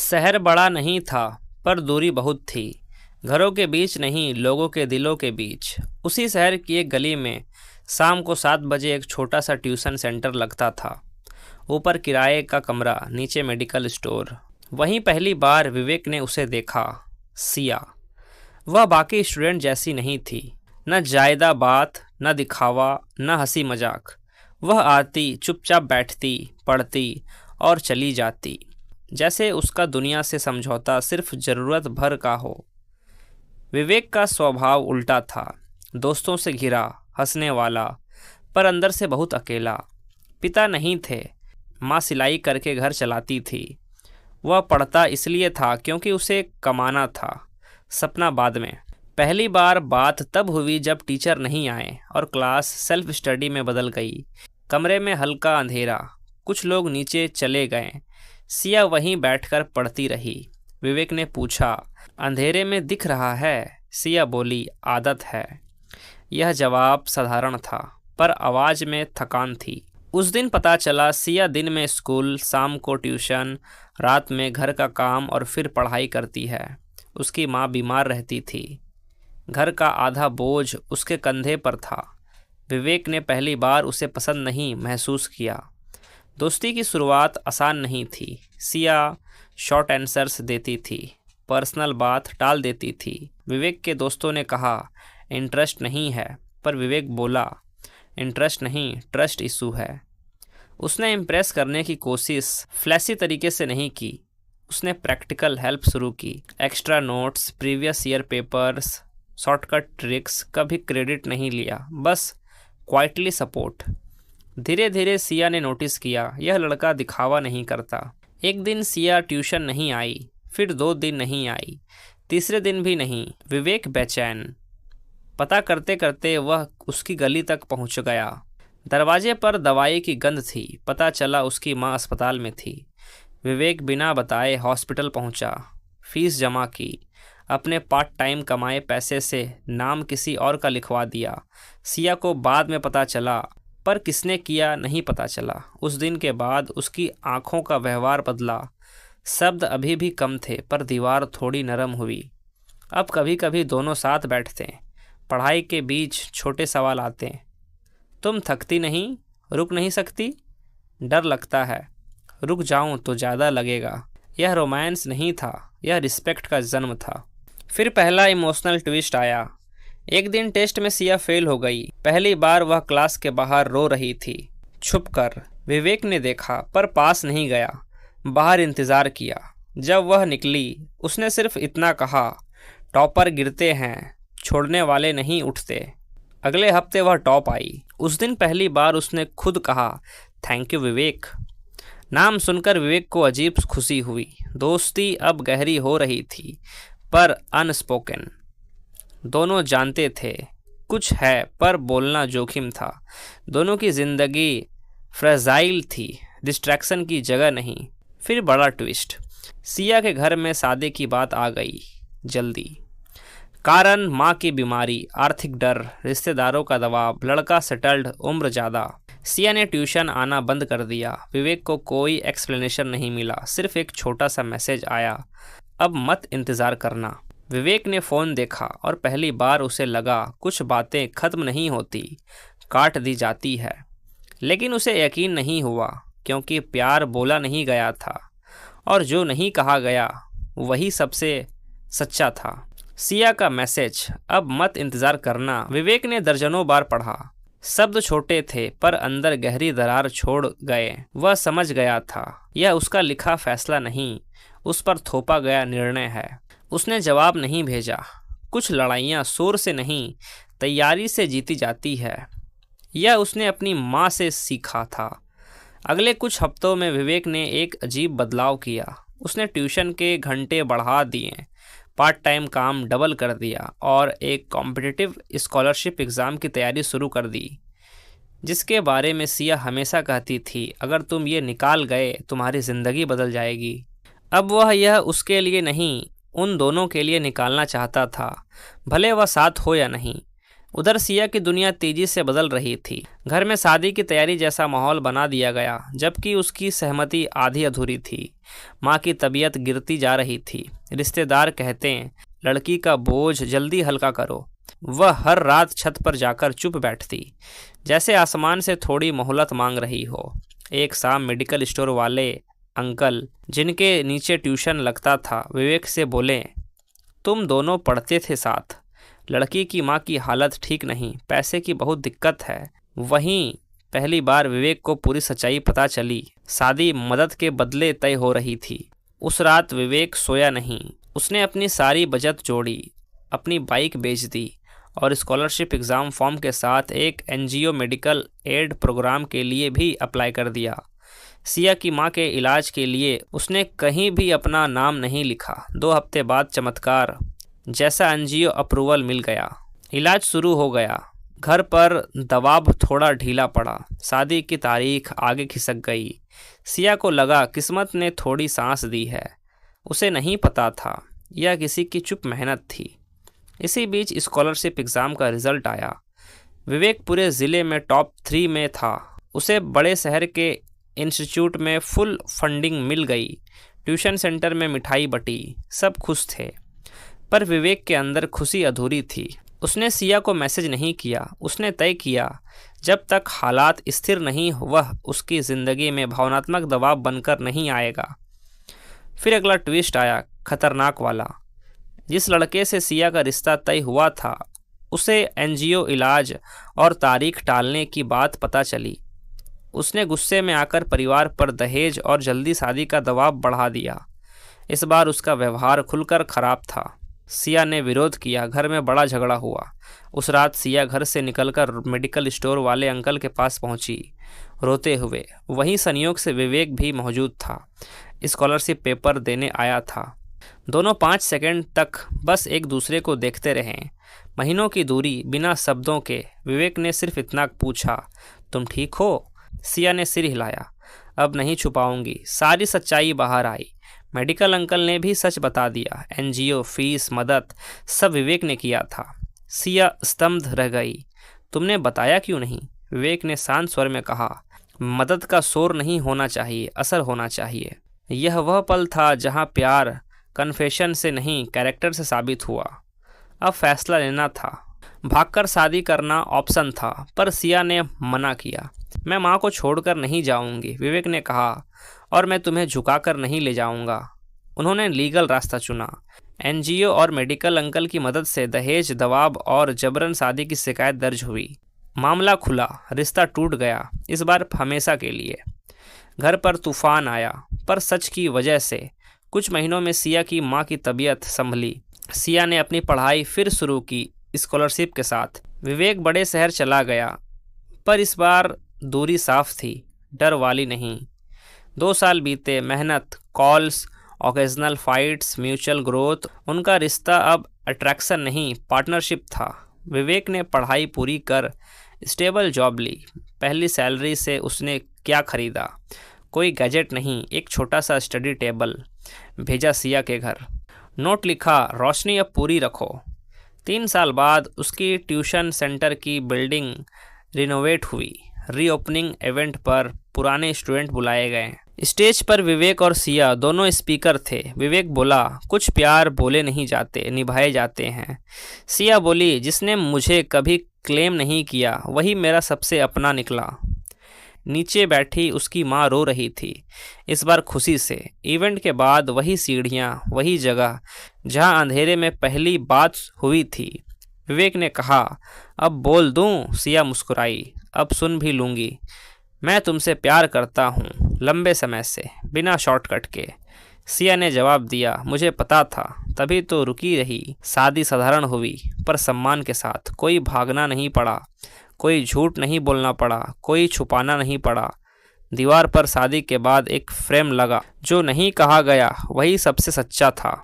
शहर बड़ा नहीं था, पर दूरी बहुत थी। घरों के बीच नहीं, लोगों के दिलों के बीच। उसी शहर की एक गली में शाम को 7 बजे एक छोटा सा ट्यूशन सेंटर लगता था। ऊपर किराए का कमरा, नीचे मेडिकल स्टोर। वहीं पहली बार विवेक ने उसे देखा। सिया। वह बाकी स्टूडेंट जैसी नहीं थी। न जायदा बात, न दिखावा, न हंसी मजाक। वह आती, चुपचाप बैठती, पढ़ती और चली जाती, जैसे उसका दुनिया से समझौता सिर्फ ज़रूरत भर का हो। विवेक का स्वभाव उल्टा था। दोस्तों से घिरा, हंसने वाला, पर अंदर से बहुत अकेला। पिता नहीं थे। माँ सिलाई करके घर चलाती थी। वह पढ़ता इसलिए था क्योंकि उसे कमाना था, सपना बाद में। पहली बार बात तब हुई जब टीचर नहीं आए और क्लास सेल्फ स्टडी में बदल गई। कमरे में हल्का अंधेरा, कुछ लोग नीचे चले गए। सिया वहीं बैठकर पढ़ती रही। विवेक ने पूछा, अंधेरे में दिख रहा है? सिया बोली, आदत है। यह जवाब साधारण था, पर आवाज़ में थकान थी। उस दिन पता चला, सिया दिन में स्कूल, शाम को ट्यूशन, रात में घर का काम और फिर पढ़ाई करती है। उसकी माँ बीमार रहती थी। घर का आधा बोझ उसके कंधे पर था। विवेक ने पहली बार उसे पसंद नहीं महसूस किया। दोस्ती की शुरुआत आसान नहीं थी। सिया शॉर्ट आंसर्स देती थी, पर्सनल बात टाल देती थी। विवेक के दोस्तों ने कहा, इंटरेस्ट नहीं है, पर विवेक बोला, इंटरेस्ट नहीं, ट्रस्ट इशू है। उसने इम्प्रेस करने की कोशिश फ्लैशी तरीके से नहीं की। उसने प्रैक्टिकल हेल्प शुरू की। Extra notes, previous year papers, shortcut tricks. कभी क्रेडिट नहीं लिया, बस क्वाइटली सपोर्ट। धीरे धीरे सिया ने नोटिस किया, यह लड़का दिखावा नहीं करता। एक दिन सिया ट्यूशन नहीं आई, फिर 2 दिन नहीं आई, तीसरे दिन भी नहीं। विवेक बेचैन। पता करते करते वह उसकी गली तक पहुंच गया। दरवाजे पर दवाई की गंध थी। पता चला उसकी माँ अस्पताल में थी। विवेक बिना बताए हॉस्पिटल पहुंचा, फीस जमा की, अपने पार्ट टाइम कमाए पैसे से नाम किसी और का लिखवा दिया। सिया को बाद में पता चला, पर किसने किया नहीं पता चला। उस दिन के बाद उसकी आंखों का व्यवहार बदला। शब्द अभी भी कम थे, पर दीवार थोड़ी नरम हुई। अब कभी कभी दोनों साथ बैठते। पढ़ाई के बीच छोटे सवाल आते। तुम थकती नहीं? रुक नहीं सकती? डर लगता है, रुक जाऊं तो ज़्यादा लगेगा। यह रोमांस नहीं था, यह रिस्पेक्ट का जन्म था। फिर पहला इमोशनल ट्विस्ट आया। एक दिन टेस्ट में सिया फेल हो गई। पहली बार वह क्लास के बाहर रो रही थी, छुपकर। विवेक ने देखा, पर पास नहीं गया। बाहर इंतज़ार किया। जब वह निकली, उसने सिर्फ इतना कहा, टॉपर गिरते हैं, छोड़ने वाले नहीं उठते। अगले हफ्ते वह टॉप आई। उस दिन पहली बार उसने खुद कहा, थैंक यू विवेक। नाम सुनकर विवेक को अजीब खुशी हुई। दोस्ती अब गहरी हो रही थी, पर अनस्पोकन। दोनों जानते थे कुछ है, पर बोलना जोखिम था। दोनों की जिंदगी फ्रेजाइल थी, डिस्ट्रैक्शन की जगह नहीं। फिर बड़ा ट्विस्ट। सिया के घर में शादी की बात आ गई, जल्दी। कारण माँ की बीमारी, आर्थिक डर, रिश्तेदारों का दबाव। लड़का सेटल्ड, उम्र ज़्यादा। सिया ने ट्यूशन आना बंद कर दिया। विवेक को कोई एक्सप्लेनेशन नहीं मिला, सिर्फ एक छोटा सा मैसेज आया, अब मत इंतज़ार करना। विवेक ने फ़ोन देखा और पहली बार उसे लगा कुछ बातें ख़त्म नहीं होती, काट दी जाती है। लेकिन उसे यकीन नहीं हुआ, क्योंकि प्यार बोला नहीं गया था, और जो नहीं कहा गया वही सबसे सच्चा था। सिया का मैसेज, अब मत इंतज़ार करना, विवेक ने दर्जनों बार पढ़ा। शब्द छोटे थे, पर अंदर गहरी दरार छोड़ गए। वह समझ गया था, यह उसका लिखा फैसला नहीं, उस पर थोपा गया निर्णय है। उसने जवाब नहीं भेजा। कुछ लड़ाइयाँ शोर से नहीं, तैयारी से जीती जाती है। यह उसने अपनी माँ से सीखा था। अगले कुछ हफ्तों में विवेक ने एक अजीब बदलाव किया। उसने ट्यूशन के घंटे बढ़ा दिए, पार्ट टाइम काम डबल कर दिया, और एक कॉम्पिटिटिव स्कॉलरशिप एग्ज़ाम की तैयारी शुरू कर दी, जिसके बारे में सिया हमेशा कहती थी, अगर तुम ये निकाल गए तुम्हारी ज़िंदगी बदल जाएगी। अब वह यह उसके लिए नहीं, उन दोनों के लिए निकालना चाहता था, भले वह साथ हो या नहीं। उधर सिया की दुनिया तेजी से बदल रही थी। घर में शादी की तैयारी जैसा माहौल बना दिया गया, जबकि उसकी सहमति आधी अधूरी थी। माँ की तबीयत गिरती जा रही थी। रिश्तेदार कहते हैं, लड़की का बोझ जल्दी हल्का करो। वह हर रात छत पर जाकर चुप बैठती, जैसे आसमान से थोड़ी मोहलत मांग रही हो। एक शाम मेडिकल स्टोर वाले अंकल, जिनके नीचे ट्यूशन लगता था, विवेक से बोले, तुम दोनों पढ़ते थे साथ। लड़की की माँ की हालत ठीक नहीं, पैसे की बहुत दिक्कत है। वहीं पहली बार विवेक को पूरी सच्चाई पता चली। शादी मदद के बदले तय हो रही थी। उस रात विवेक सोया नहीं। उसने अपनी सारी बचत जोड़ी, अपनी बाइक बेच दी और स्कॉलरशिप एग्ज़ाम फॉर्म के साथ एक एनजीओ मेडिकल एड प्रोग्राम के लिए भी अप्लाई कर दिया। सिया की माँ के इलाज के लिए उसने कहीं भी अपना नाम नहीं लिखा। 2 हफ्ते बाद चमत्कार जैसा एनजीओ अप्रूवल मिल गया। इलाज शुरू हो गया। घर पर दबाव थोड़ा ढीला पड़ा। शादी की तारीख आगे खिसक गई। सिया को लगा किस्मत ने थोड़ी सांस दी है। उसे नहीं पता था यह किसी की चुप मेहनत थी। इसी बीच स्कॉलरशिप एग्ज़ाम का रिज़ल्ट आया। विवेक पूरे ज़िले में टॉप 3 में था। उसे बड़े शहर के इंस्टीट्यूट में फुल फंडिंग मिल गई। ट्यूशन सेंटर में मिठाई बटी, सब खुश थे। पर विवेक के अंदर खुशी अधूरी थी। उसने सिया को मैसेज नहीं किया। उसने तय किया, जब तक हालात स्थिर नहीं, वह उसकी ज़िंदगी में भावनात्मक दबाव बनकर नहीं आएगा। फिर अगला ट्विस्ट आया, खतरनाक वाला। जिस लड़के से सिया का रिश्ता तय हुआ था, उसे एनजीओ इलाज और तारीख टालने की बात पता चली। उसने गुस्से में आकर परिवार पर दहेज और जल्दी शादी का दबाव बढ़ा दिया। इस बार उसका व्यवहार खुलकर खराब था। सिया ने विरोध किया। घर में बड़ा झगड़ा हुआ। उस रात सिया घर से निकलकर मेडिकल स्टोर वाले अंकल के पास पहुंची, रोते हुए। वहीं संयोग से विवेक भी मौजूद था। स्कॉलरशिप पेपर देने आया था। दोनों 5 सेकंड तक बस एक दूसरे को देखते रहे। महीनों की दूरी, बिना शब्दों के। विवेक ने सिर्फ इतना पूछा, तुम ठीक हो? सिया ने सिर हिलाया। अब नहीं छुपाऊंगी। सारी सच्चाई बाहर आई। मेडिकल अंकल ने भी सच बता दिया। एनजीओ, फीस, मदद सब विवेक ने किया था। सिया स्तब्ध रह गई। तुमने बताया क्यों नहीं? विवेक ने शांत स्वर में कहा, मदद का शोर नहीं होना चाहिए, असर होना चाहिए। यह वह पल था जहां प्यार कन्फेशन से नहीं, कैरेक्टर से साबित हुआ। अब फैसला लेना था। भागकर शादी करना ऑप्शन था, पर सिया ने मना किया। मैं माँ को छोड़कर नहीं जाऊंगी, विवेक ने कहा, और मैं तुम्हें झुकाकर नहीं ले जाऊंगा। उन्होंने लीगल रास्ता चुना। एनजीओ और मेडिकल अंकल की मदद से दहेज, दबाव और जबरन शादी की शिकायत दर्ज हुई। मामला खुला, रिश्ता टूट गया, इस बार हमेशा के लिए। घर पर तूफान आया, पर सच की वजह से। कुछ महीनों में सिया की माँ की तबीयत संभली। सिया ने अपनी पढ़ाई फिर शुरू की, स्कॉलरशिप के साथ। विवेक बड़े शहर चला गया, पर इस बार दूरी साफ थी, डर वाली नहीं। 2 साल बीते। मेहनत, calls, occasional fights, mutual growth. उनका रिश्ता अब अट्रैक्शन नहीं, पार्टनरशिप था। विवेक ने पढ़ाई पूरी कर स्टेबल जॉब ली। पहली सैलरी से उसने क्या खरीदा? कोई गैजेट नहीं, एक छोटा सा स्टडी टेबल। भेजा सिया के घर। नोट लिखा, रोशनी अब पूरी रखो। 3 साल बाद उसकी ट्यूशन सेंटर की बिल्डिंग रिनोवेट हुई। रीओपनिंग इवेंट पर पुराने स्टूडेंट बुलाए गए। स्टेज पर विवेक और सिया दोनों स्पीकर थे। विवेक बोला, कुछ प्यार बोले नहीं जाते, निभाए जाते हैं। सिया बोली, जिसने मुझे कभी क्लेम नहीं किया, वही मेरा सबसे अपना निकला। नीचे बैठी उसकी माँ रो रही थी, इस बार खुशी से। इवेंट के बाद वही सीढ़ियाँ, वही जगह जहाँ अंधेरे में पहली बात हुई थी। विवेक ने कहा, अब बोल दूं? सिया मुस्कुराई, अब सुन भी लूँगी। मैं तुमसे प्यार करता हूँ, लंबे समय से, बिना शॉर्टकट के। सिया ने जवाब दिया, मुझे पता था, तभी तो रुकी रही। शादी साधारण हुई, पर सम्मान के साथ। कोई भागना नहीं पड़ा, कोई झूठ नहीं बोलना पड़ा, कोई छुपाना नहीं पड़ा। दीवार पर शादी के बाद एक फ्रेम लगा। जो नहीं कहा गया वही सबसे सच्चा था।